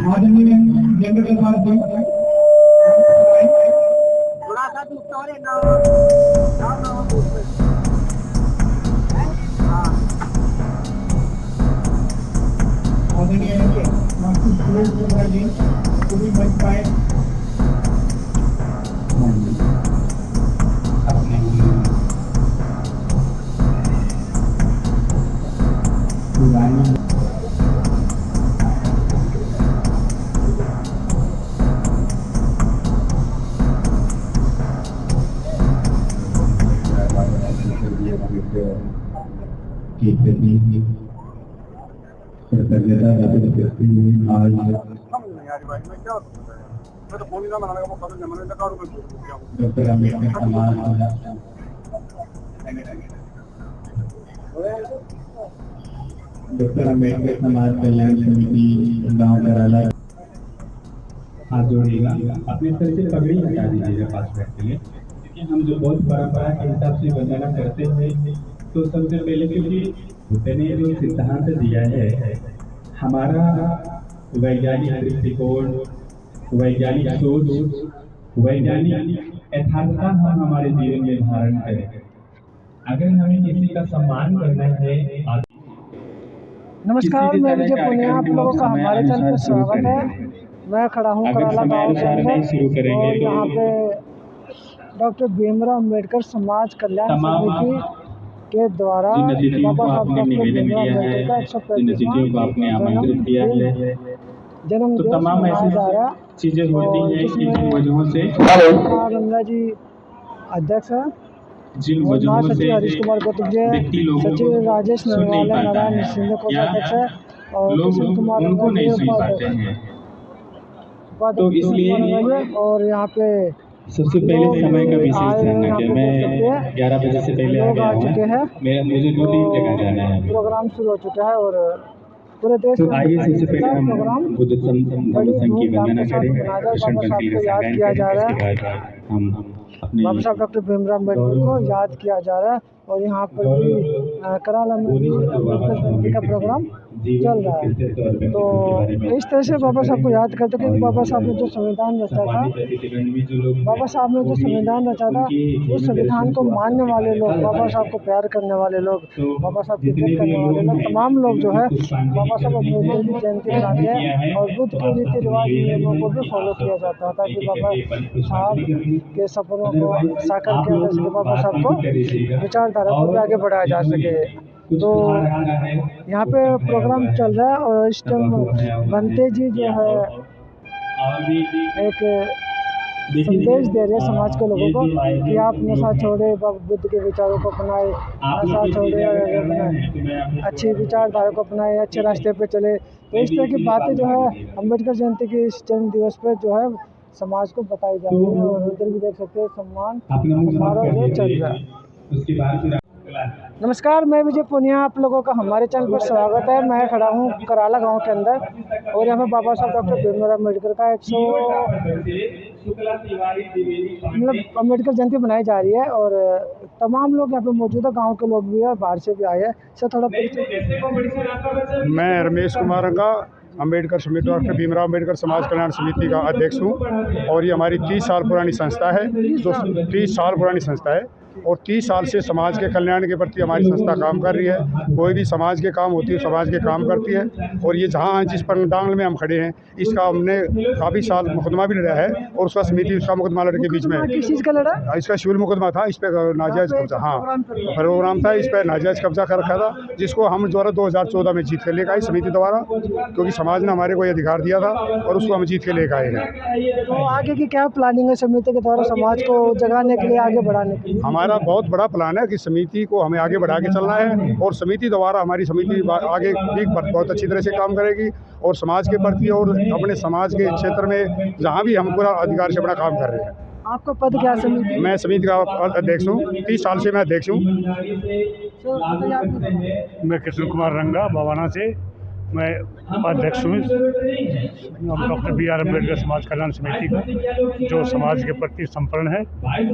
आदमी जनरल के साथ थोड़ा सा दूसरे ना आदरणीय मास्टर सुरेश कुमार जी पूरी मंच पाए अपने पुरानी की कृतज्ञता व्यक्त करते हुए आज डॉक्टर अम्बेडकर समाज कल्याण समिति गांव कराला हाथ जोड़िएगा। अपने सर से पगड़ी हटा दीजिएगा पासवर्ड के लिए, क्योंकि हम जो बहुत परंपरा के हिसाब से वंदना करते हैं तो सबसे पहले क्योंकि बुद्ध ने जो सिद्धांत दिया है हमारा वैज्ञानिक दृष्टिकोण, वैज्ञानिक सोच, वैज्ञानिक यथार्थता हम हमारे जीवन में धारण करें। अगर हमें किसी का सम्मान करना है। नमस्कार, मैं विजय पुनिया, आप लोगों का हमारे चैनल पर स्वागत है। मैं खड़ा हूँ कराला गांव के अंदर और यहाँ पे डॉक्टर भीमराव अम्बेडकर समाज कल्याण समिति के द्वारा बाबा साहब डॉक्टर भीमराव अम्बेडकर का 135वां जन्मदिन मनाया जा रहा है। चीजें होती हैं जिन वजहों से रमला जी अध्यक्ष है, जिन वजहों से हरीश कुमार गौतम जी, सचिव राजेश नरवाला, नारायण सिंह कोषाध्यक्ष है और कृष्ण कुमार उनको नहीं सुन पाते हैं। तो इसलिए और यहाँ पे सबसे पहले समय का विशेष ध्यान रखें। मैं 11 बजे से पहले लोग आ चुके हैं। मुझे 2-3 जगह जाना है। प्रोग्राम शुरू हो चुका है और पूरे देश तो में आइए सबसे पहले हम प्रोग्राम बुद्ध संघ की वंदना करें। कृष्ण बाबा साहब को याद किया जा रहा है। हम अपने बाबा साहब डॉक्टर भीमराव अम्बेडकर को याद किया जा रहा है और यहाँ पर भी कराला में भी अम्बेडकर जयंती का प्रोग्राम चल रहा है। तो इस तरह से बाबा साहब को याद करते क्योंकि बाबा साहब ने जो संविधान रचा था, बाबा साहब ने जो संविधान रचा था उस संविधान को मानने वाले लोग, बाबा साहब को प्यार करने वाले लोग, बाबा साहब की इज्जत करने वाले लोग, तमाम लोग जो है बाबा साहब अम्बेडकर की जयंती मनाते हैं और बुद्ध के रीति रिवाज नियमों को भी फॉलो किया जाता है ताकि बाबा साहब के सपनों को साकार किया जा सके, बाबा साहब को विचारधारा को भी आगे बढ़ाया जा सके। तो यहाँ पे प्रोग्राम चल रहा है और इस टाइम बनते जी जो है एक संदेश दे रहे हैं समाज के लोगों को कि आप नशा छोड़े, बुद्ध के विचारों को अपनाए, नशा छोड़े और अच्छी विचारधारा को अपनाए, अच्छे रास्ते पे चले। तो इस तरह की बातें जो है अम्बेडकर जयंती के इस जन्म दिवस पर जो है समाज को बताई जा रही है और उधर भी देख सकते हैं सम्मान समारोह जो चल रहा है। नमस्कार, मैं विजय पुनिया, आप लोगों का हमारे चैनल पर स्वागत है। मैं खड़ा हूँ कराला गांव के अंदर और यहाँ पर बाबा साहब डॉक्टर भीमराव अम्बेडकर का मतलब अम्बेडकर जयंती मनाई जा रही है और तमाम लोग यहाँ पे मौजूद है, गाँव के लोग भी है, बाहर से भी आए हैं। सर थोड़ा मैं रमेश कुमार रंगा, अम्बेडकर समिति, डॉक्टर भीमराव अम्बेडकर समाज कल्याण समिति का अध्यक्ष हूँ। और ये हमारी 30 साल पुरानी संस्था है, जो 30 साल पुरानी संस्था है और 30 साल से समाज के कल्याण के प्रति हमारी संस्था काम कर रही है। कोई भी समाज के काम होती है, समाज के काम करती है। और ये जहाँ जिस पंडाल में हम खड़े हैं, इसका हमने काफ़ी साल मुकदमा भी लड़ा है और उसका समिति उसका मुकदमा लड़े के बीच में किस चीज़ का लड़ा? इसका सिविल मुकदमा था, इस पर नाजायज़ कब्जा, हाँ प्रोग्राम था, इस पर नाजायज़ कब्जा कर रखा था, जिसको हम द्वारा 2014 में जीत के लेकर आए समिति द्वारा, क्योंकि समाज ने हमारे को ये अधिकार दिया था और उसको हम जीत के लेकर आए हैं। तो आगे की क्या प्लानिंग है समिति के द्वारा समाज को जगाने के लिए, आगे बढ़ाने के लिए? हमारा बहुत बड़ा प्लान है कि समिति को हमें आगे बढ़ा के चलना है और समिति द्वारा हमारी समिति आगे भी बहुत अच्छी तरह से काम करेगी और समाज के प्रति और अपने समाज के क्षेत्र में जहाँ भी हम पूरा अधिकार से अपना काम कर रहे हैं। आपका पद क्या है समिति? मैं समिति का अध्यक्ष हूँ, 30 साल से मैं अध्यक्ष हूँ। मैं कृष्ण कुमार रंगा बवाना से मैं अध्यक्ष हूँ डॉक्टर BR अम्बेडकर समाज कल्याण समिति का, जो समाज के प्रति संपूर्ण है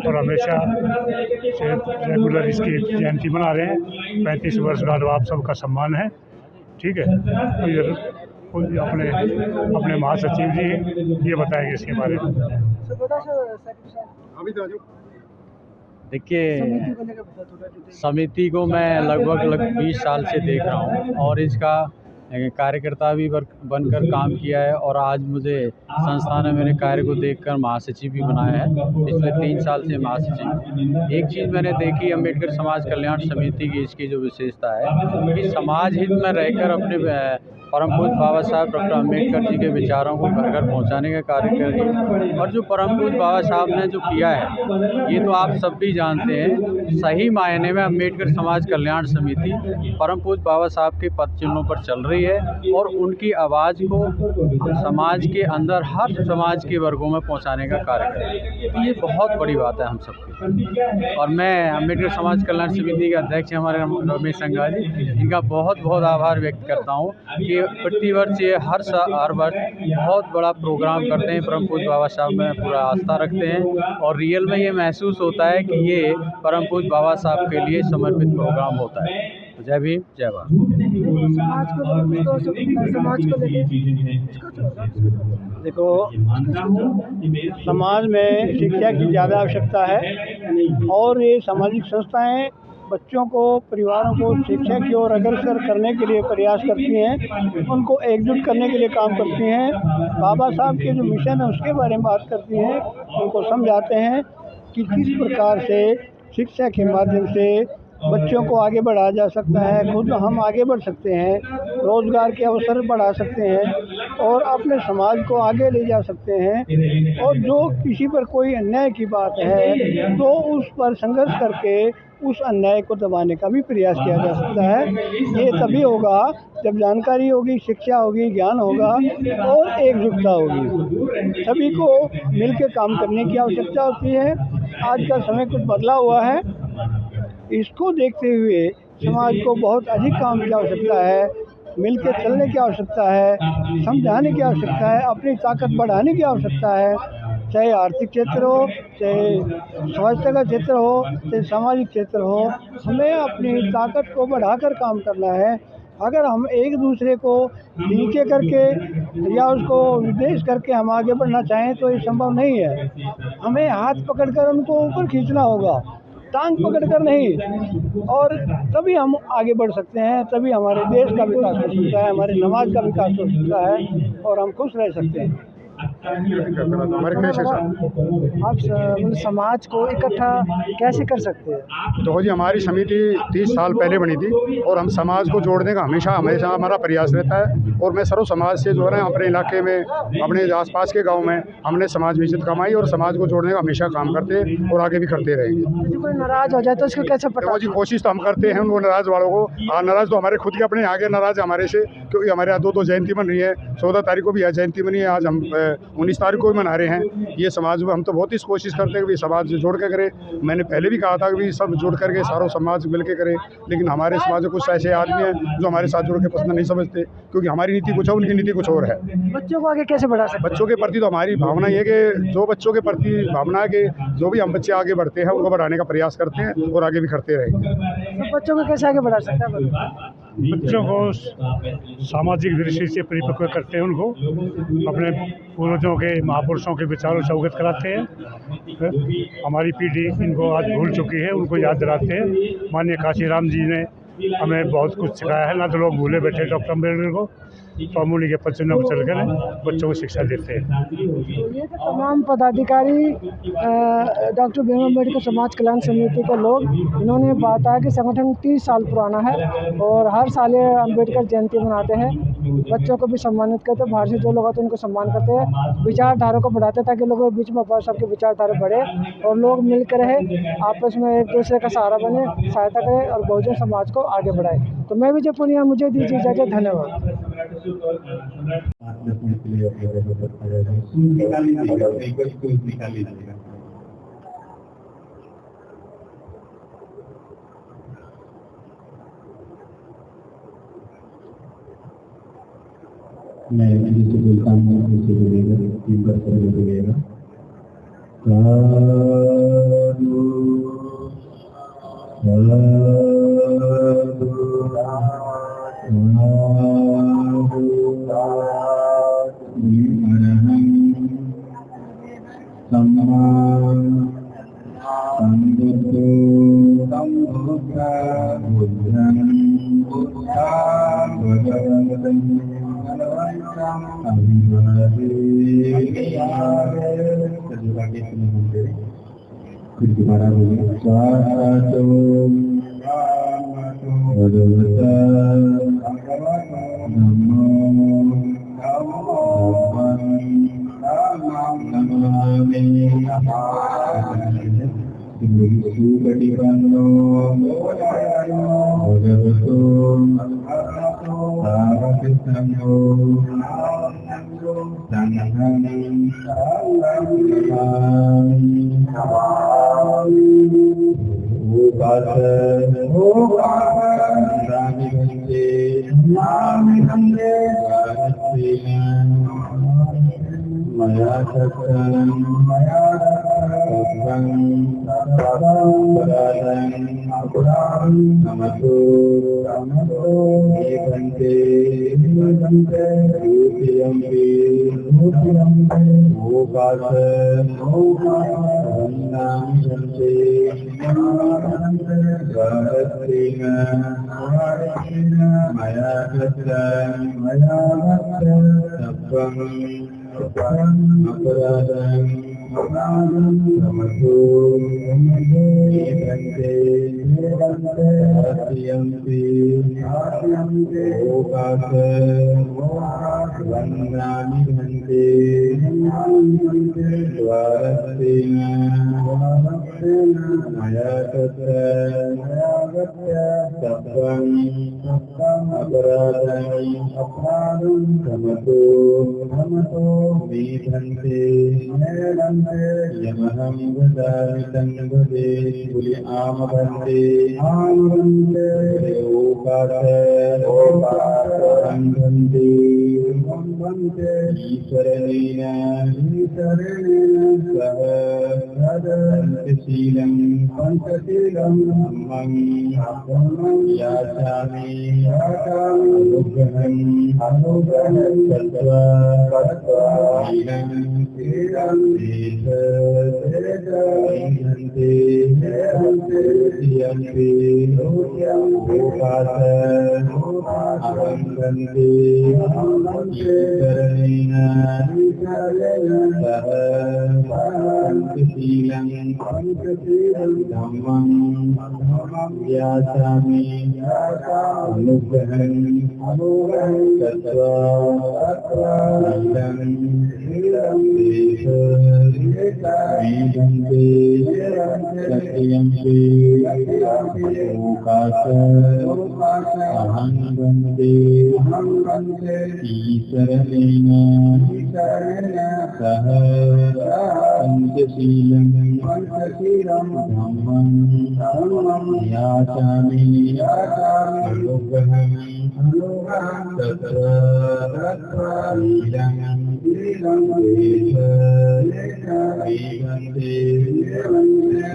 और हमेशा से रेगुलर इसकी जयंती मना रहे हैं। 35 वर्ष बाद आप सबका सम्मान है, ठीक है। तो ये अपने महासचिव जी ये बताएंगे इसके बारे में। देखिए, समिति को मैं लगभग 20 साल से देख रहा हूँ और इसका कार्यकर्ता भी बनकर काम किया है और आज मुझे संस्था ने मेरे कार्य को देखकर महासचिव भी बनाया है। पिछले 3 साल से महासचिव। एक चीज़ मैंने देखी अम्बेडकर समाज कल्याण समिति की, इसकी जो विशेषता है कि समाज हित में रहकर अपने परम पूज्य बाबा साहब डॉक्टर अम्बेडकर जी के विचारों को घर घर पहुंचाने का कार्य कर रही है। और जो परम पूज्य बाबा साहब ने जो किया है, ये तो आप सब भी जानते हैं। सही मायने में अम्बेडकर समाज कल्याण समिति परम पूज्य बाबा साहब के पद चिन्हों पर चल रही है और उनकी आवाज़ को समाज के अंदर हर समाज के वर्गों में पहुँचाने का कार्य कर रही है। तो ये बहुत बड़ी बात है हम सबकी। और मैं अम्बेडकर समाज कल्याण समिति के अध्यक्ष हमारे रमेश संघा जी, इनका बहुत बहुत आभार व्यक्त करता हूँ कि प्रतिवर्ष ये हर वर्ष बहुत बड़ा प्रोग्राम करते हैं। परम पूज्य बाबा साहब में पूरा आस्था रखते हैं और रियल में ये महसूस होता है कि ये परम पूज्य बाबा साहब के लिए समर्पित प्रोग्राम होता है। जय भीम, जय भारत। देखो, समाज में शिक्षा की ज़्यादा आवश्यकता है और ये सामाजिक संस्थाएं बच्चों को, परिवारों को शिक्षा की ओर अग्रसर करने के लिए प्रयास करती हैं, उनको एकजुट करने के लिए काम करती हैं। बाबा साहब के जो मिशन है उसके बारे में बात करती हैं, उनको समझाते हैं कि किस प्रकार से शिक्षा के माध्यम से बच्चों को आगे बढ़ाया जा सकता है, खुद हम आगे बढ़ सकते हैं, रोज़गार के अवसर बढ़ा सकते हैं और अपने समाज को आगे ले जा सकते हैं। और जो किसी पर कोई अन्याय की बात है तो उस पर संघर्ष करके उस अन्याय को दबाने का भी प्रयास किया जा सकता है। ये तभी होगा जब जानकारी होगी, शिक्षा होगी, ज्ञान होगा और एकजुटता होगी। सभी को मिलकर काम करने की आवश्यकता होती है। आज का समय कुछ बदला हुआ है, इसको देखते हुए समाज को बहुत अधिक काम की आवश्यकता है, मिलकर चलने की आवश्यकता है, समझाने की आवश्यकता है, अपनी ताकत बढ़ाने की आवश्यकता है। चाहे आर्थिक क्षेत्र हो, चाहे स्वास्थ्य का क्षेत्र हो, चाहे सामाजिक क्षेत्र हो, हमें अपनी ताकत को बढ़ाकर काम करना है। अगर हम एक दूसरे को नीचे करके या उसको विदेश करके हम आगे बढ़ना चाहें तो ये संभव नहीं है। हमें हाथ पकड़कर उनको ऊपर खींचना होगा, टांग पकड़कर नहीं, और तभी हम आगे बढ़ सकते हैं, तभी हमारे देश का विकास हो सकता है, हमारे समाज का विकास हो सकता है और हम खुश रह सकते हैं। आप समाज को इकट्ठा कैसे कर सकते हैं? तो जी, हमारी समिति 30 साल पहले बनी थी और हम समाज को जोड़ने का हमेशा हमारा प्रयास रहता है। और मैं सर्व समाज से जो है अपने इलाके में, अपने आसपास के गांव में हमने समाज में इज्जत कमाई और समाज को जोड़ने का हमेशा काम करते हैं और आगे भी करते रहेंगे। यदि कोई नाराज हो जाए तो उसको कैसे पता? तो जी, कोशिश तो हम करते हैं उनको नाराज वालों को। नाराज तो हमारे खुद के अपने आगे नाराज हमारे से, क्योंकि हमारे यहाँ 2 जयंती बन रही है। 14 तारीख को भी जयंती बनी है, आज हम 19 तारीख को भी मना रहे हैं। ये समाज में हम तो बहुत ही कोशिश करते हैं कि समाज जोड़ के करें। मैंने पहले भी कहा था कि सब जुड़ करके सारा समाज मिल के करें, लेकिन हमारे समाज में कुछ ऐसे आदमी हैं जो हमारे साथ जुड़ के पसंद नहीं समझते, क्योंकि हमारी नीति कुछ है, उनकी नीति कुछ और है। बच्चों को आगे कैसे बढ़ा सकते? बच्चों के प्रति तो हमारी भावना ये कि जो बच्चों के प्रति भावना है कि जो भी हम बच्चे आगे बढ़ते हैं उनको बढ़ाने का प्रयास करते हैं और आगे भी करते रहेंगे। तो बच्चों को कैसे आगे बढ़ा सकते हैं? बच्चों को सामाजिक दृष्टि से परिपक्व करते हैं, उनको अपने पूर्वजों के महापुरुषों के विचारों से अवगत कराते हैं। हमारी पीढ़ी इनको आज भूल चुकी है, उनको याद दिलाते हैं। माननीय काशीराम जी ने हमें बहुत कुछ सिखाया है, ना तो लोग भूले बैठे डॉक्टर अम्बेडकर को, तो हम उन्हीं के वचनों को चलकर बच्चों को शिक्षा देते हैं। तो ये तो तमाम पदाधिकारी डॉक्टर भीम अम्बेडकर समाज कल्याण समिति के लोग, इन्होंने बताया कि संगठन 30 साल पुराना है और हर साल ये अम्बेडकर जयंती मनाते हैं। बच्चों को भी सम्मानित करते हैं, बाहर से जो लोग आते हैं उनको सम्मान करते हैं, विचारधारा को बढ़ाते हैं ताकि लोगों के बीच में सबकी विचारधारा बढ़े और लोग मिलकर रहे, आपस में एक दूसरे का सहारा बने, सहायता करें और बहुजन समाज को आगे बढ़ाए। तो मैं विजय पुनिया, मुझे दीजिए इजाज़त, धन्यवाद। मैं जिसे बोलता हूँ उसे बोलेगा, 3 बार बोलेगा। फिर दोबारा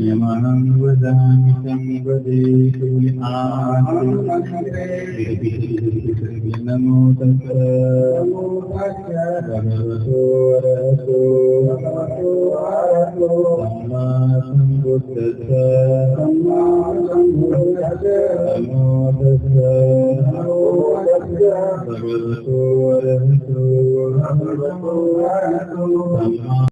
यमहं वदामि तं वदेतु नमो तस्सै भगवतो अरहतो सम्मा सम्बुद्धस्सै नमो तस्सै भगवतो अरहतो सम्मा